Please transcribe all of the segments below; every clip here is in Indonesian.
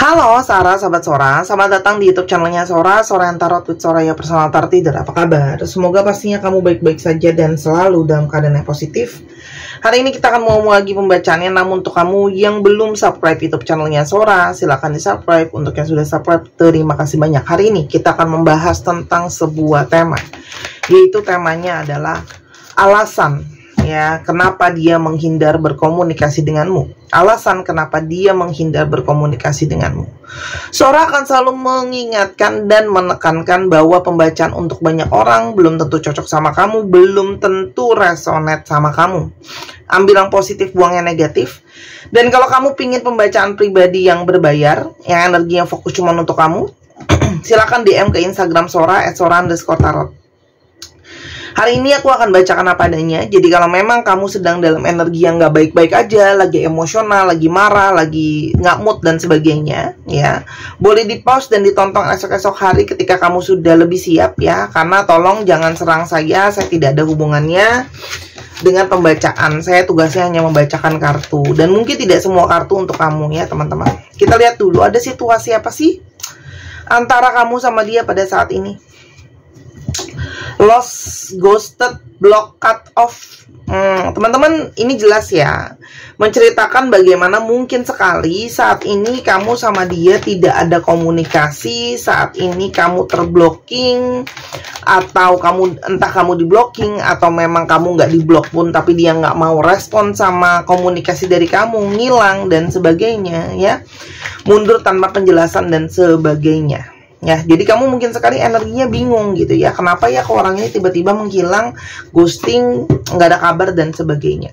Halo Sarah, sahabat Sora, selamat datang di YouTube channelnya Sora, Sora Tarot with Soraya Personal Tarot Reader. Apa kabar? Semoga pastinya kamu baik-baik saja dan selalu dalam keadaan yang positif. Hari ini kita akan mau lagi pembacaannya, namun untuk kamu yang belum subscribe YouTube channelnya Sora, silahkan di subscribe. Untuk yang sudah subscribe, terima kasih banyak. Hari ini kita akan membahas tentang sebuah tema, yaitu temanya adalah alasan ya kenapa dia menghindar berkomunikasi denganmu. Alasan kenapa dia menghindar berkomunikasi denganmu. Sora akan selalu mengingatkan dan menekankan bahwa pembacaan untuk banyak orang belum tentu cocok sama kamu, belum tentu resonate sama kamu. Ambil yang positif, buang yang negatif. Dan kalau kamu pingin pembacaan pribadi yang berbayar, yang energinya fokus cuma untuk kamu, silakan DM ke Instagram Sora @sora_tarot. Hari ini aku akan bacakan apa adanya. Jadi kalau memang kamu sedang dalam energi yang gak baik-baik aja, lagi emosional, lagi marah, lagi gak mood dan sebagainya, ya, boleh di pause dan ditonton esok-esok hari ketika kamu sudah lebih siap ya. Karena tolong jangan serang saya tidak ada hubungannya dengan pembacaan. Saya tugasnya hanya membacakan kartu, dan mungkin tidak semua kartu untuk kamu ya teman-teman. Kita lihat dulu, ada situasi apa sih antara kamu sama dia pada saat ini? Lost, ghosted, block, cut off. Teman-teman, ini jelas ya, menceritakan bagaimana mungkin sekali saat ini kamu sama dia tidak ada komunikasi. Saat ini kamu terblocking, atau entah kamu di blocking, atau memang kamu nggak di block pun tapi dia nggak mau respon sama komunikasi dari kamu, ngilang dan sebagainya ya, mundur tanpa penjelasan dan sebagainya. Ya, jadi kamu mungkin sekali energinya bingung gitu ya. Kenapa ya kok orang ini tiba-tiba menghilang, ghosting, nggak ada kabar dan sebagainya.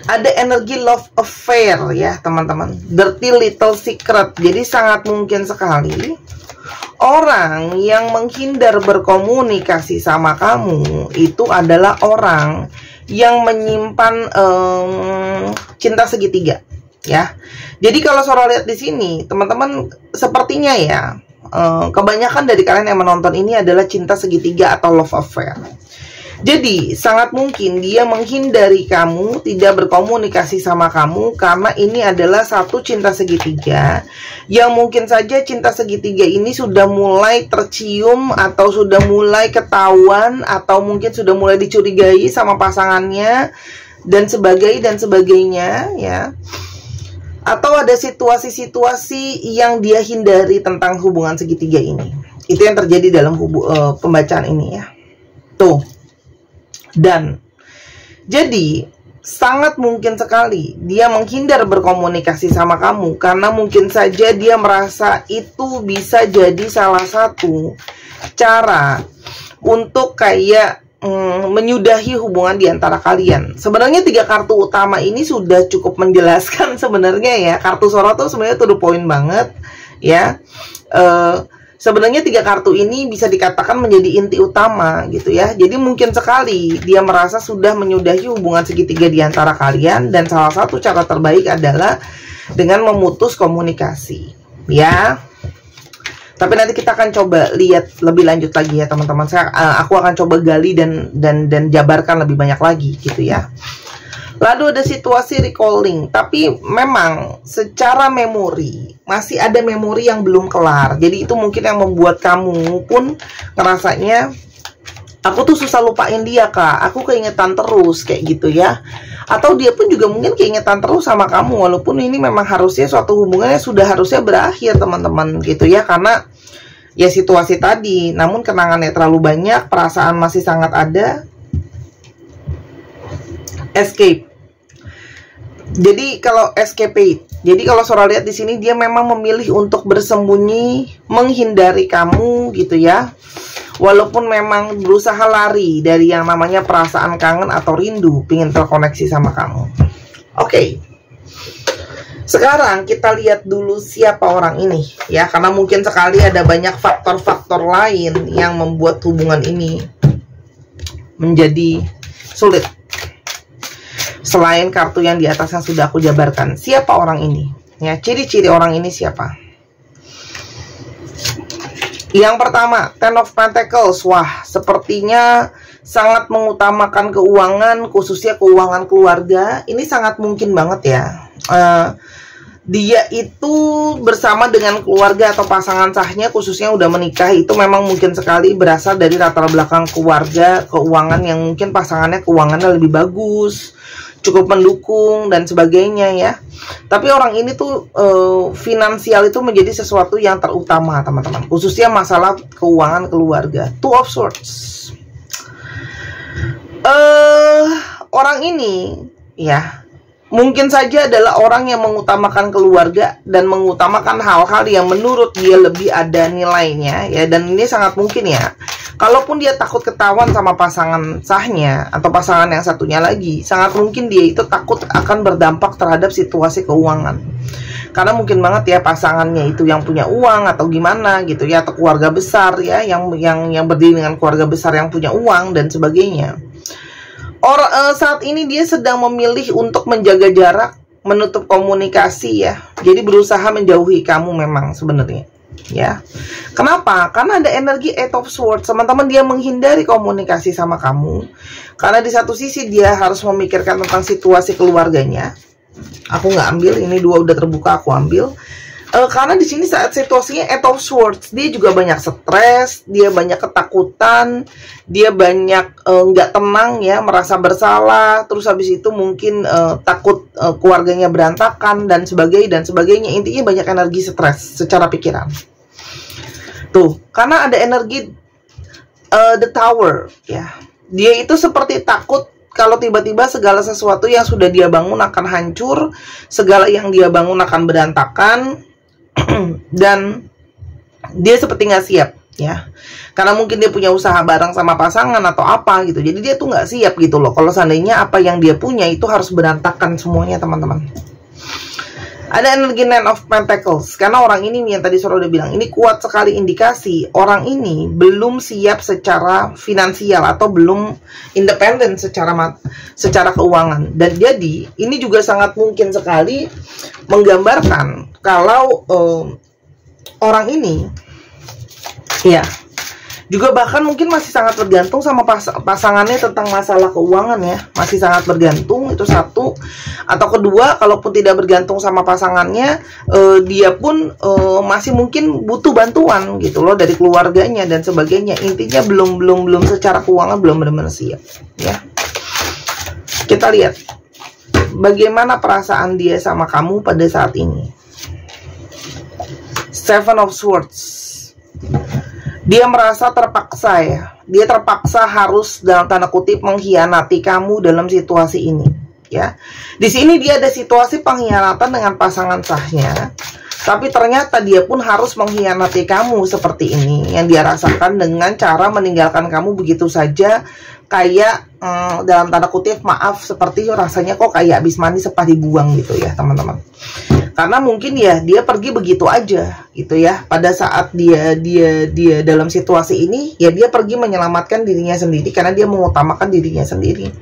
Ada energi love affair ya teman-teman. Dirty little secret. Jadi sangat mungkin sekali orang yang menghindar berkomunikasi sama kamu itu adalah orang yang menyimpan cinta segitiga. Ya, jadi kalau Sora lihat di sini, teman-teman, sepertinya ya, kebanyakan dari kalian yang menonton ini adalah cinta segitiga atau love affair. Jadi sangat mungkin dia menghindari kamu, tidak berkomunikasi sama kamu karena ini adalah satu cinta segitiga yang mungkin saja cinta segitiga ini sudah mulai tercium atau sudah mulai ketahuan atau mungkin sudah mulai dicurigai sama pasangannya dan sebagainya ya. Atau ada situasi-situasi yang dia hindari tentang hubungan segitiga ini. Itu yang terjadi dalam pembacaan ini ya. Tuh. Dan jadi sangat mungkin sekali dia menghindar berkomunikasi sama kamu karena mungkin saja dia merasa itu bisa jadi salah satu cara untuk kayak menyudahi hubungan di antara kalian. Sebenarnya 3 kartu utama ini sudah cukup menjelaskan sebenarnya ya. Kartu Sora tuh sebenarnya to the point banget ya. Sebenarnya 3 kartu ini bisa dikatakan menjadi inti utama gitu ya. Jadi mungkin sekali dia merasa sudah menyudahi hubungan segitiga di antara kalian, dan salah satu cara terbaik adalah dengan memutus komunikasi ya. Tapi nanti kita akan coba lihat lebih lanjut lagi ya teman-teman. Aku akan coba gali dan jabarkan lebih banyak lagi gitu ya. Lalu ada situasi recalling, tapi memang secara memori masih ada memori yang belum kelar. Jadi itu mungkin yang membuat kamu pun ngerasanya, aku tuh susah lupain dia kak, aku keingetan terus kayak gitu ya. Atau dia pun juga mungkin keingetan terus sama kamu, walaupun ini memang harusnya suatu hubungannya sudah harusnya berakhir teman-teman gitu ya. Karena ya situasi tadi, namun kenangannya terlalu banyak, perasaan masih sangat ada. Escape. Jadi kalau escapade, jadi kalau Sora lihat di sini dia memang memilih untuk bersembunyi, menghindari kamu gitu ya. Walaupun memang berusaha lari dari yang namanya perasaan kangen atau rindu, pengen terkoneksi sama kamu. Oke. Sekarang kita lihat dulu siapa orang ini ya, karena mungkin sekali ada banyak faktor-faktor lain yang membuat hubungan ini menjadi sulit. Selain kartu yang di atas yang sudah aku jabarkan, siapa orang ini? Ya, ciri-ciri orang ini siapa? Yang pertama, Ten of Pentacles. Wah, sepertinya sangat mengutamakan keuangan, khususnya keuangan keluarga. Ini sangat mungkin banget ya. dia itu bersama dengan keluarga atau pasangan sahnya, khususnya udah menikah, itu memang mungkin sekali berasal dari latar belakang keluarga, keuangan yang mungkin pasangannya keuangannya lebih bagus, cukup mendukung dan sebagainya ya. Tapi orang ini tuh finansial itu menjadi sesuatu yang terutama teman-teman, khususnya masalah keuangan keluarga. Two of Swords. Orang ini ya mungkin saja adalah orang yang mengutamakan keluarga dan mengutamakan hal-hal yang menurut dia lebih ada nilainya ya. Dan ini sangat mungkin ya, kalaupun dia takut ketahuan sama pasangan sahnya atau pasangan yang satunya lagi, sangat mungkin dia itu takut akan berdampak terhadap situasi keuangan. Karena mungkin banget ya pasangannya itu yang punya uang atau gimana gitu ya, atau keluarga besar ya, yang berdiri dengan keluarga besar yang punya uang dan sebagainya. Saat ini dia sedang memilih untuk menjaga jarak, menutup komunikasi ya. Jadi berusaha menjauhi kamu memang sebenarnya ya. Kenapa? Karena ada energi Eight of Swords. Teman-teman, dia menghindari komunikasi sama kamu karena di satu sisi dia harus memikirkan tentang situasi keluarganya. Aku nggak ambil, ini dua udah terbuka, aku ambil. Karena di sini saat situasinya Eight of Swords, dia juga banyak stres, dia banyak ketakutan, dia banyak nggak tenang ya, merasa bersalah, terus habis itu mungkin takut keluarganya berantakan dan sebagainya. Intinya banyak energi stres secara pikiran. Tuh, karena ada energi The Tower ya. Dia itu seperti takut kalau tiba-tiba segala sesuatu yang sudah dia bangun akan hancur, segala yang dia bangun akan berantakan. Dan dia seperti nggak siap ya, karena mungkin dia punya usaha bareng sama pasangan atau apa gitu. Jadi dia tuh nggak siap gitu loh, kalau seandainya apa yang dia punya itu harus berantakan semuanya teman-teman. Ada energi Nine of Pentacles, karena orang ini yang tadi Sora udah bilang, ini kuat sekali indikasi orang ini belum siap secara finansial atau belum independen secara keuangan. Dan jadi ini juga sangat mungkin sekali menggambarkan kalau orang ini ya juga bahkan mungkin masih sangat bergantung sama pasangannya tentang masalah keuangan ya, masih sangat bergantung, itu satu. Atau kedua, kalaupun tidak bergantung sama pasangannya, dia pun masih mungkin butuh bantuan gitu loh dari keluarganya dan sebagainya. Intinya belum secara keuangan belum benar-benar siap ya. Kita lihat bagaimana perasaan dia sama kamu pada saat ini. Seven of Swords. Dia merasa terpaksa ya. Dia terpaksa harus dalam tanda kutip mengkhianati kamu dalam situasi ini ya. Di sini dia ada situasi pengkhianatan dengan pasangan sahnya. Tapi ternyata dia pun harus mengkhianati kamu seperti ini, yang dia rasakan dengan cara meninggalkan kamu begitu saja. Kayak dalam tanda kutip maaf, seperti rasanya kok kayak habis mandi sepah dibuang gitu ya teman-teman. Karena mungkin ya dia pergi begitu aja gitu ya. Pada saat dia dalam situasi ini ya, dia pergi menyelamatkan dirinya sendiri karena dia mengutamakan dirinya sendiri.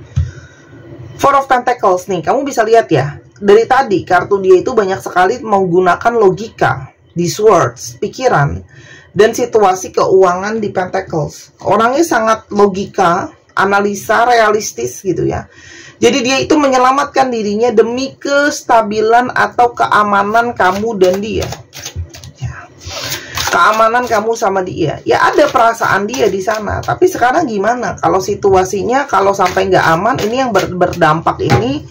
Four of Pentacles nih, kamu bisa lihat ya, dari tadi kartu dia itu banyak sekali menggunakan logika di Swords, pikiran dan situasi keuangan di Pentacles. Orangnya sangat logika, analisa, realistis gitu ya. Jadi dia itu menyelamatkan dirinya demi kestabilan atau keamanan kamu dan dia ya. Keamanan kamu sama dia ya, ada perasaan dia di sana. Tapi sekarang gimana kalau situasinya, kalau sampai nggak aman, ini yang berdampak ini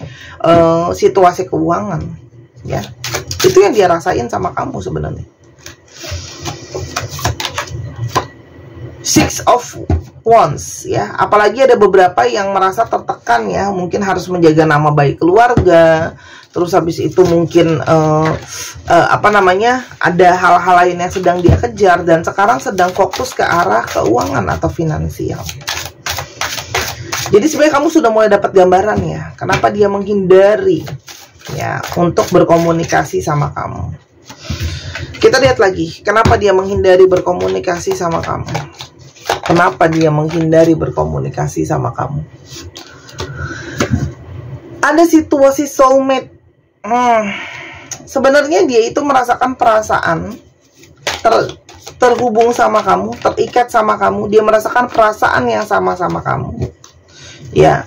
situasi keuangan ya. Itu yang dia rasain sama kamu sebenarnya. Six of Wands ya, apalagi ada beberapa yang merasa tertekan ya, mungkin harus menjaga nama baik keluarga, terus habis itu mungkin apa namanya, ada hal-hal lain yang sedang dia kejar dan sekarang sedang fokus ke arah keuangan atau finansial. Jadi sebenarnya kamu sudah mulai dapat gambaran ya, kenapa dia menghindari ya untuk berkomunikasi sama kamu. Kita lihat lagi, kenapa dia menghindari berkomunikasi sama kamu. Kenapa dia menghindari berkomunikasi sama kamu? Ada situasi soulmate. Sebenarnya dia itu merasakan perasaan terhubung sama kamu, terikat sama kamu. Dia merasakan perasaan yang sama-sama kamu. Ya,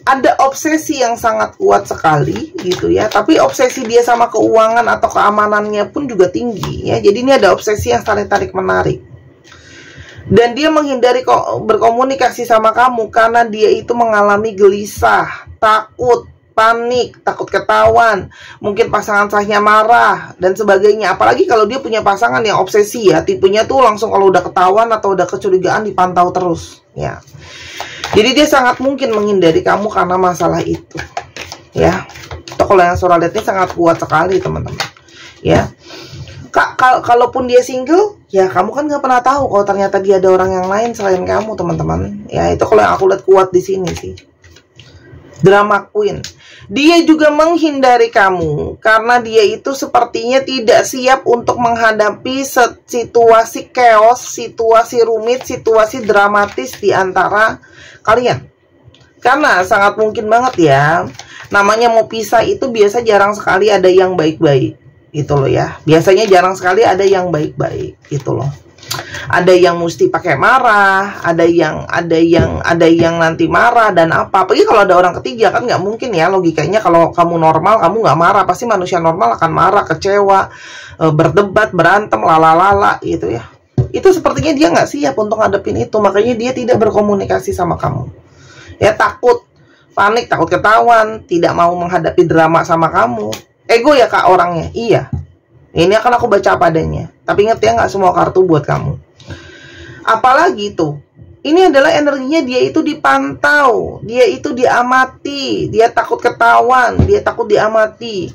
ada obsesi yang sangat kuat sekali gitu ya. Tapi obsesi dia sama keuangan atau keamanannya pun juga tinggi ya. Jadi ini ada obsesi yang saling tarik menarik. Dan dia menghindari berkomunikasi sama kamu karena dia itu mengalami gelisah, takut, panik, takut ketahuan, mungkin pasangan sahnya marah dan sebagainya. Apalagi kalau dia punya pasangan yang obsesi ya, tipenya tuh langsung kalau udah ketahuan atau udah kecurigaan dipantau terus ya. Jadi dia sangat mungkin menghindari kamu karena masalah itu ya. Itu kalau yang surah lihat ini sangat kuat sekali teman-teman ya. Kalaupun dia single, ya kamu kan nggak pernah tahu kalau ternyata dia ada orang yang lain selain kamu, teman-teman. Ya itu kalau yang aku lihat kuat di sini sih. Drama queen. Dia juga menghindari kamu karena dia itu sepertinya tidak siap untuk menghadapi situasi chaos, situasi rumit, situasi dramatis di antara kalian. Karena sangat mungkin banget ya, namanya mau pisah itu biasa jarang sekali ada yang baik-baik. Gitu loh ya. Biasanya jarang sekali ada yang baik-baik gitu loh. Ada yang mesti pakai marah, ada yang nanti marah dan apa. Apalagi kalau ada orang ketiga kan nggak mungkin ya logikanya. Kalau kamu normal kamu nggak marah, pasti manusia normal akan marah, kecewa, berdebat, berantem, lala gitu ya. Itu sepertinya dia nggak siap untuk ngadepin itu, makanya dia tidak berkomunikasi sama kamu. Ya takut, panik, takut ketahuan, tidak mau menghadapi drama sama kamu. Ego ya kak orangnya, iya. Ini akan aku baca apa adanya. Tapi ingat ya, nggak semua kartu buat kamu. Apalagi tuh, ini adalah energinya dia itu dipantau, dia itu diamati, dia takut ketahuan, dia takut diamati.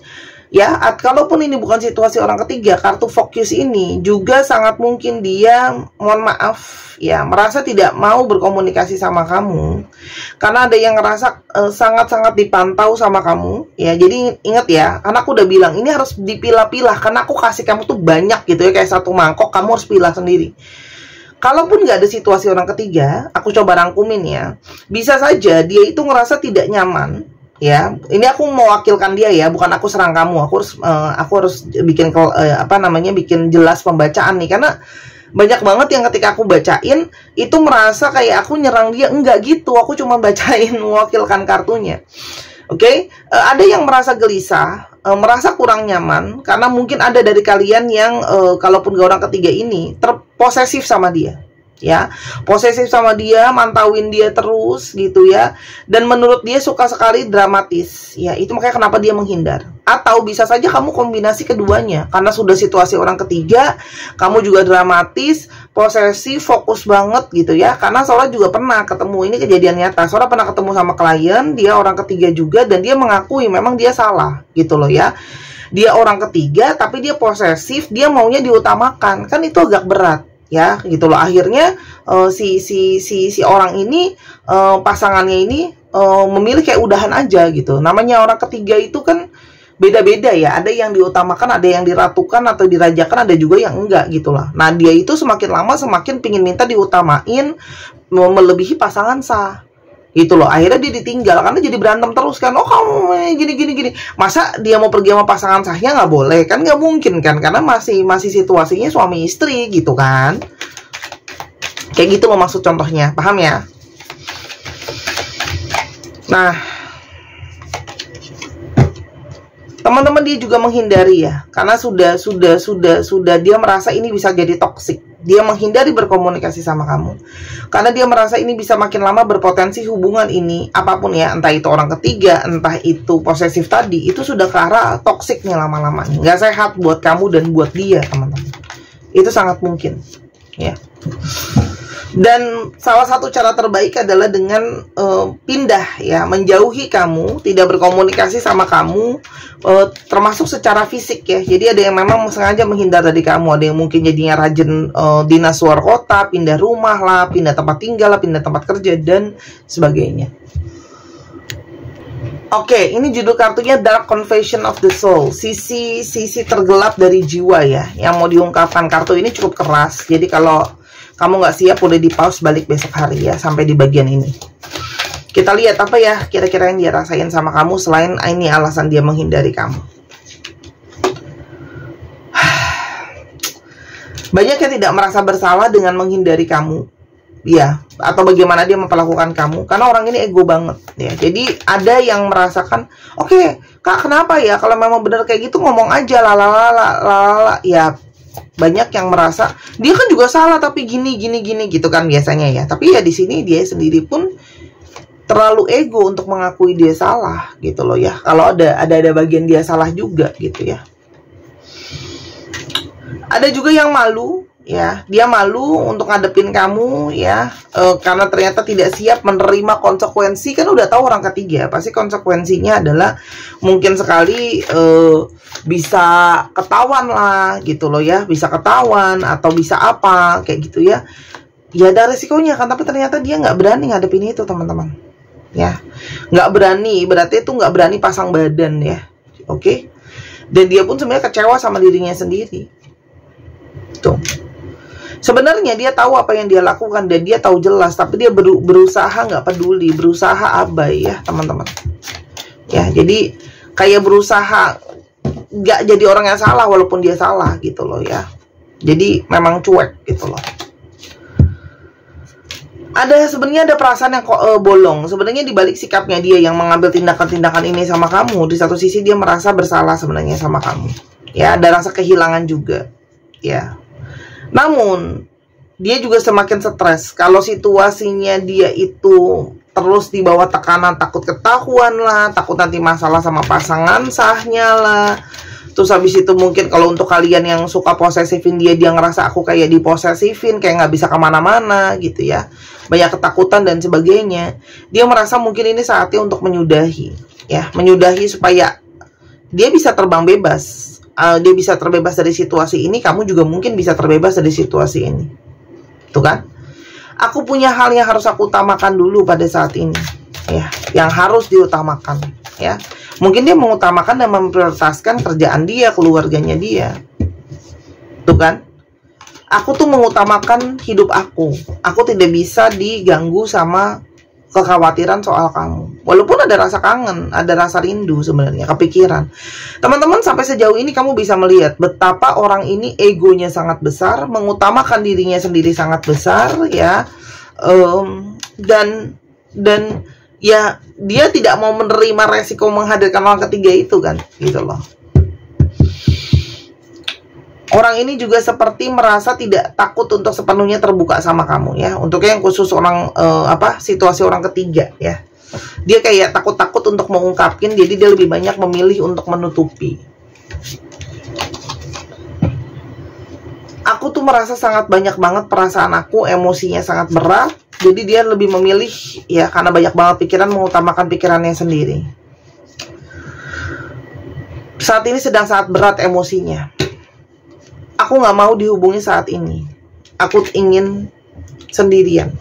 Ya, kalaupun ini bukan situasi orang ketiga, kartu fokus ini juga sangat mungkin dia, mohon maaf, ya, merasa tidak mau berkomunikasi sama kamu. Karena ada yang ngerasa sangat-sangat dipantau sama kamu. Ya, jadi ingat ya, karena aku udah bilang, ini harus dipilah-pilah. Karena aku kasih kamu tuh banyak gitu ya, kayak satu mangkok, kamu harus pilah sendiri. Kalaupun nggak ada situasi orang ketiga, aku coba rangkumin ya. Bisa saja dia itu ngerasa tidak nyaman. Ya, ini aku mewakilkan dia ya, bukan aku serang kamu. Aku harus bikin bikin jelas pembacaan nih, karena banyak banget yang ketika aku bacain itu merasa kayak aku nyerang dia. Enggak gitu, aku cuma bacain mewakilkan kartunya. Oke, ada yang merasa gelisah, merasa kurang nyaman karena mungkin ada dari kalian yang kalaupun gak orang ketiga ini terposesif sama dia. Ya, posesif sama dia, mantauin dia terus gitu ya. Dan menurut dia suka sekali dramatis. Ya, itu makanya kenapa dia menghindar. Atau bisa saja kamu kombinasi keduanya. Karena sudah situasi orang ketiga, kamu juga dramatis, posesif, fokus banget gitu ya. Karena Sora juga pernah ketemu, ini kejadian nyata. Sora pernah ketemu sama klien, dia orang ketiga juga, dan dia mengakui memang dia salah gitu loh ya. Dia orang ketiga tapi dia posesif, dia maunya diutamakan. Kan itu agak berat. Ya gitu loh, akhirnya si orang ini pasangannya ini memilih kayak udahan aja gitu. Namanya orang ketiga itu kan beda-beda ya, ada yang diutamakan, ada yang diratukan atau dirajakan, ada juga yang enggak gitu lah. Nah dia itu semakin lama semakin pingin minta diutamain, melebihi pasangan sah gitu loh. Akhirnya dia ditinggal karena jadi berantem terus kan. Oh kamu gini. Masa dia mau pergi sama pasangan sahnya nggak boleh? Kan nggak mungkin kan, karena masih situasinya suami istri gitu kan. Kayak gitu loh maksud contohnya, paham ya? Nah, teman-teman dia juga menghindari ya, karena sudah dia merasa ini bisa jadi toksik. Dia menghindari berkomunikasi sama kamu karena dia merasa ini bisa makin lama berpotensi hubungan ini, apapun ya, entah itu orang ketiga, entah itu posesif tadi, itu sudah ke arah toksiknya lama-lama. Nggak sehat buat kamu dan buat dia, teman-teman. Itu sangat mungkin ya. Dan salah satu cara terbaik adalah dengan pindah ya, menjauhi kamu, tidak berkomunikasi sama kamu, termasuk secara fisik ya. Jadi ada yang memang sengaja menghindar dari kamu, ada yang mungkin jadinya rajin dinas luar kota, pindah rumah lah, pindah tempat tinggal lah, pindah tempat kerja dan sebagainya. Oke, ini judul kartunya Dark Confession of the Soul, sisi tergelap dari jiwa ya, yang mau diungkapkan. Kartu ini cukup keras, jadi kalau kamu nggak siap boleh di pause balik besok hari ya, sampai di bagian ini. Kita lihat apa ya kira-kira yang dia rasain sama kamu selain ini alasan dia menghindari kamu. Banyak yang tidak merasa bersalah dengan menghindari kamu ya, atau bagaimana dia memperlakukan kamu, karena orang ini ego banget ya. Jadi ada yang merasakan, oke, Kak, kenapa ya kalau memang benar kayak gitu ngomong aja lalala ya. Banyak yang merasa dia kan juga salah tapi gini gitu kan biasanya ya. Tapi ya di sini dia sendiri pun terlalu ego untuk mengakui dia salah gitu loh ya. Kalau ada bagian dia salah juga gitu ya. Ada juga yang malu ya, dia malu untuk ngadepin kamu ya, karena ternyata tidak siap menerima konsekuensi. Kan udah tahu orang ketiga pasti konsekuensinya adalah mungkin sekali bisa ketahuan lah gitu loh ya, bisa ketahuan atau bisa apa kayak gitu ya. Ya ada resikonya kan, tapi ternyata dia nggak berani ngadepin itu teman-teman ya, nggak berani, berarti itu nggak berani pasang badan ya, oke? Dan dia pun sebenarnya kecewa sama dirinya sendiri tuh. Sebenarnya dia tahu apa yang dia lakukan dan dia tahu jelas, tapi dia berusaha nggak peduli, berusaha abai ya teman-teman. Ya, jadi kayak berusaha nggak jadi orang yang salah walaupun dia salah gitu loh ya. Jadi memang cuek gitu loh. Sebenarnya ada perasaan yang bolong. Sebenarnya dibalik sikapnya dia yang mengambil tindakan-tindakan ini sama kamu, di satu sisi dia merasa bersalah sebenarnya sama kamu. Ya, ada rasa kehilangan juga. Ya. Namun, dia juga semakin stres kalau situasinya dia itu terus di bawah tekanan, takut ketahuan lah, takut nanti masalah sama pasangan sahnya lah. Terus habis itu mungkin kalau untuk kalian yang suka posesifin dia ngerasa aku kayak diposesifin, kayak nggak bisa kemana-mana gitu ya. Banyak ketakutan dan sebagainya. Dia merasa mungkin ini saatnya untuk menyudahi. Ya, menyudahi supaya dia bisa terbang bebas. Dia bisa terbebas dari situasi ini, kamu juga mungkin bisa terbebas dari situasi ini. Tuh kan? Aku punya hal yang harus aku utamakan dulu pada saat ini. Ya, yang harus diutamakan, ya. Mungkin dia mengutamakan dan memprioritaskan kerjaan dia, keluarganya dia. Tuh kan? Aku tuh mengutamakan hidup aku. Aku tidak bisa diganggu sama kekhawatiran soal kamu. Walaupun ada rasa kangen, ada rasa rindu sebenarnya, kepikiran. Teman-teman, sampai sejauh ini kamu bisa melihat betapa orang ini egonya sangat besar, mengutamakan dirinya sendiri sangat besar, ya. Dan ya dia tidak mau menerima resiko menghadirkan orang ketiga itu kan, gitu loh. Orang ini juga seperti merasa tidak takut untuk sepenuhnya terbuka sama kamu ya. Untuk yang khusus orang situasi orang ketiga ya. Dia kayak takut-takut untuk mengungkapkan, jadi dia lebih banyak memilih untuk menutupi. Aku tuh merasa sangat banyak banget perasaan aku, emosinya sangat berat. Jadi dia lebih memilih ya, karena banyak banget pikiran, mengutamakan pikirannya sendiri. Saat ini sedang sangat berat emosinya. Aku nggak mau dihubungi saat ini. Aku ingin sendirian.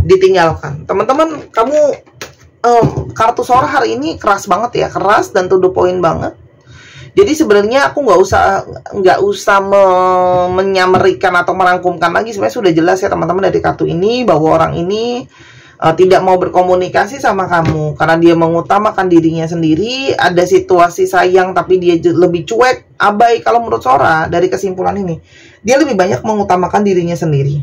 Ditinggalkan. Teman-teman, kamu kartu suara hari ini keras banget ya, keras dan to the point banget. Jadi sebenarnya aku nggak usah menyamerikan atau merangkumkan lagi. Sebenarnya sudah jelas ya teman-teman dari kartu ini bahwa orang ini tidak mau berkomunikasi sama kamu karena dia mengutamakan dirinya sendiri. Ada situasi sayang tapi dia lebih cuek, abai. Kalau menurut Sora dari kesimpulan ini, dia lebih banyak mengutamakan dirinya sendiri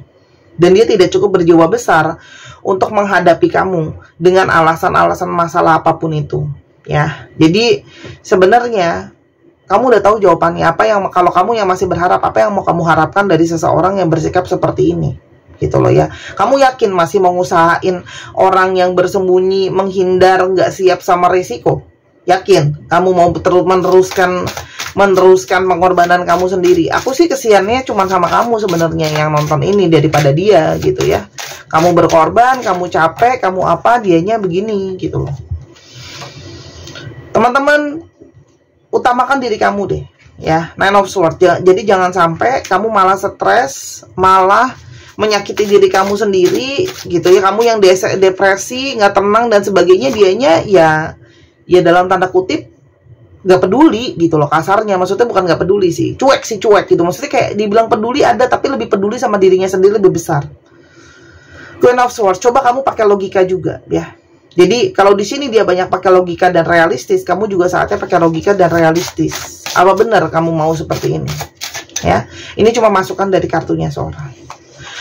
dan dia tidak cukup berjiwa besar untuk menghadapi kamu dengan alasan-alasan masalah apapun itu ya. Jadi sebenarnya kamu udah tahu jawabannya apa, yang kalau kamu yang masih berharap, apa yang mau kamu harapkan dari seseorang yang bersikap seperti ini gitu loh ya. Kamu yakin masih mau ngusahain orang yang bersembunyi, menghindar, nggak siap sama risiko? Yakin kamu mau meneruskan pengorbanan kamu sendiri? Aku sih kesiannya cuma sama kamu sebenarnya yang nonton ini daripada dia gitu ya. Kamu berkorban, kamu capek, kamu apa, dianya begini gitu loh. Teman-teman, utamakan diri kamu deh ya. Nine of Swords. Jadi jangan sampai kamu malah stres, malah menyakiti diri kamu sendiri gitu ya. Kamu yang depresi, nggak tenang dan sebagainya, dianya ya dalam tanda kutip nggak peduli gitu loh kasarnya. Maksudnya bukan nggak peduli sih, cuek gitu. Maksudnya kayak dibilang peduli ada, tapi lebih peduli sama dirinya sendiri lebih besar. Queen of Swords, coba kamu pakai logika juga ya. Jadi kalau di sini dia banyak pakai logika dan realistis, kamu juga saatnya pakai logika dan realistis. Apa benar kamu mau seperti ini? Ya, ini cuma masukan dari kartunya Sora.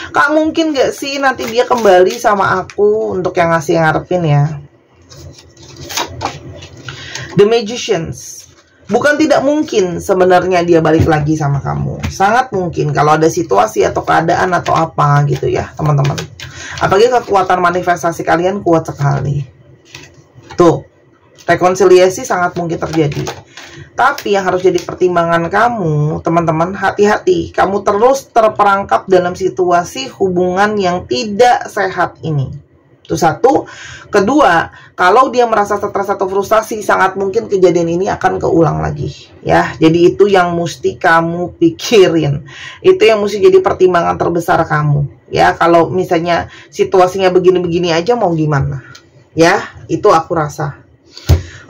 Kak, mungkin gak sih nanti dia kembali sama aku? Untuk yang ngasih ngarepin ya. The Magicians. Bukan tidak mungkin sebenarnya dia balik lagi sama kamu. Sangat mungkin kalau ada situasi atau keadaan atau apa gitu ya, teman-teman. Apalagi kekuatan manifestasi kalian kuat sekali. Tuh, rekonsiliasi sangat mungkin terjadi. Tapi yang harus jadi pertimbangan kamu, teman-teman, hati-hati. Kamu terus terperangkap dalam situasi hubungan yang tidak sehat ini. Itu satu. Kedua, kalau dia merasa stres atau frustasi, sangat mungkin kejadian ini akan keulang lagi. Ya, jadi itu yang mesti kamu pikirin. Itu yang mesti jadi pertimbangan terbesar kamu. Ya, kalau misalnya situasinya begini-begini aja mau gimana? Ya, itu aku rasa.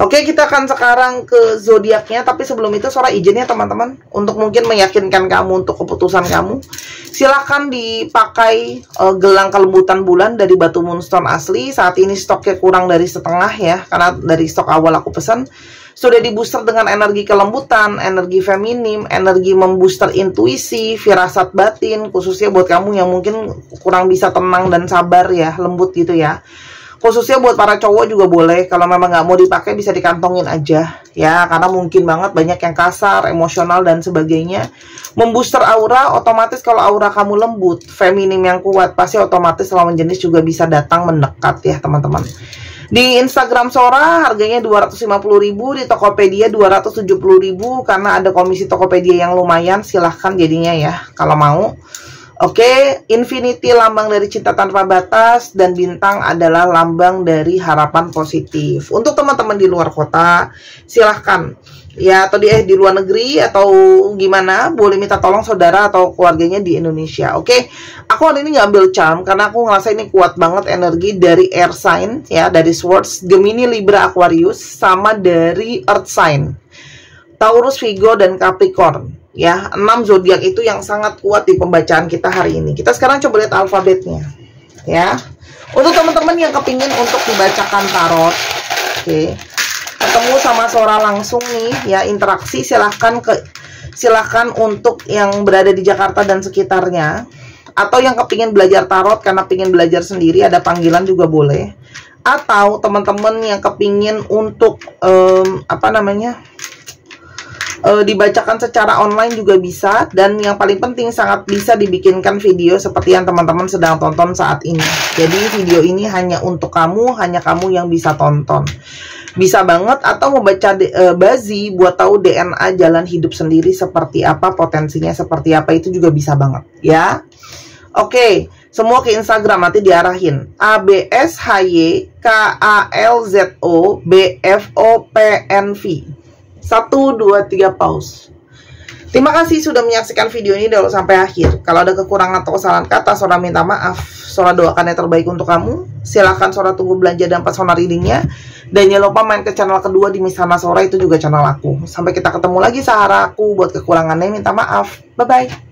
Oke, kita akan sekarang ke zodiaknya, tapi sebelum itu Sora izinnya teman-teman untuk mungkin meyakinkan kamu untuk keputusan kamu. Silahkan dipakai gelang kelembutan bulan dari batu moonstone asli. Saat ini stoknya kurang dari setengah ya, karena dari stok awal aku pesan. Sudah dibooster dengan energi kelembutan, energi feminim, energi membooster intuisi, firasat batin, khususnya buat kamu yang mungkin kurang bisa tenang dan sabar ya, lembut gitu ya. Khususnya buat para cowok juga boleh. Kalau memang nggak mau dipakai bisa dikantongin aja ya, karena mungkin banget banyak yang kasar, emosional dan sebagainya. Membooster aura, otomatis kalau aura kamu lembut, feminim yang kuat, pasti otomatis lawan jenis juga bisa datang mendekat ya teman-teman. Di Instagram Sora harganya 250.000, di Tokopedia 270.000 karena ada komisi Tokopedia yang lumayan. Silahkan jadinya ya kalau mau. Oke, Infinity lambang dari cinta tanpa batas, dan bintang adalah lambang dari harapan positif. Untuk teman-teman di luar kota, silahkan ya, atau di luar negeri atau gimana, boleh minta tolong saudara atau keluarganya di Indonesia. Oke, aku hari ini ngambil charm karena aku ngerasa ini kuat banget energi dari air sign ya, dari Swords, Gemini, Libra, Aquarius, sama dari Earth sign, Taurus, Virgo, dan Capricorn. Ya, 6 zodiak itu yang sangat kuat di pembacaan kita hari ini. Kita sekarang coba lihat alfabetnya ya. Untuk teman-teman yang kepingin untuk dibacakan tarot, oke, ketemu sama Sora langsung nih ya, interaksi, silahkan untuk yang berada di Jakarta dan sekitarnya, atau yang kepingin belajar tarot karena pingin belajar sendiri, ada panggilan juga boleh. Atau teman-teman yang kepingin untuk dibacakan secara online juga bisa. Dan yang paling penting sangat bisa dibikinkan video seperti yang teman-teman sedang tonton saat ini. Jadi video ini hanya untuk kamu, hanya kamu yang bisa tonton. Bisa banget. Atau membaca Bazi buat tahu DNA jalan hidup sendiri seperti apa, potensinya seperti apa, itu juga bisa banget ya. Oke, semua ke Instagram nanti diarahin. ABSHYKALZOBFOPNV. 1, 2, 3 pause. Terima kasih sudah menyaksikan video ini dari sampai akhir. Kalau ada kekurangan atau kesalahan kata, Sora minta maaf. Sora doakan yang terbaik untuk kamu. Silahkan Sora tunggu belanja dan pesona readingnya. Dan jangan lupa main ke channel kedua di Misana Sora, itu juga channel aku. Sampai kita ketemu lagi, Sahara aku. Buat kekurangannya minta maaf. Bye-bye.